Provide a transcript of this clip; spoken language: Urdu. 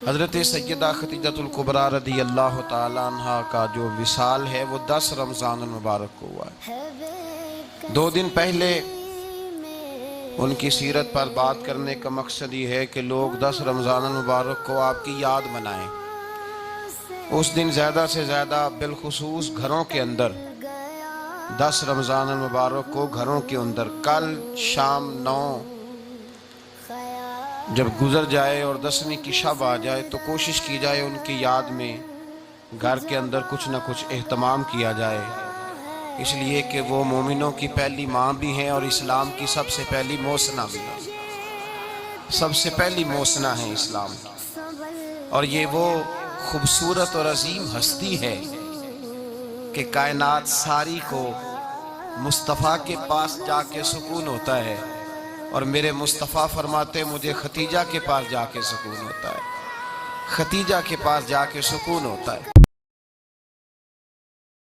حضرت سیدہ خدیجۃ الکبریٰ رضی اللہ تعالیٰ عنہ کا جو وصال ہے وہ 10 رمضان المبارک کو ہوا ہے۔ 2 دن پہلے ان کی سیرت پر بات کرنے کا مقصد یہ ہے کہ لوگ 10 رمضان المبارک کو آپ کی یاد منائیں۔ اس دن زیادہ سے زیادہ بالخصوص گھروں کے اندر 10 رمضان المبارک کو گھروں کے اندر کل شام 9 جب گزر جائے اور 10ویں کی شب آ جائے تو کوشش کی جائے ان کی یاد میں گھر کے اندر کچھ نہ کچھ اہتمام کیا جائے، اس لیے کہ وہ مومنوں کی پہلی ماں بھی ہیں اور اسلام کی سب سے پہلی موسنا بھی ہیں، سب سے پہلی موسنا ہے اسلام کی۔ اور یہ وہ خوبصورت اور عظیم ہستی ہے کہ کائنات ساری کو مصطفیٰ کے پاس جا کے سکون ہوتا ہے، اور میرے مصطفیٰ فرماتے مجھے ختیجہ کے پاس جا کے سکون ہوتا ہے، ختیجہ کے پاس جا کے سکون ہوتا ہے۔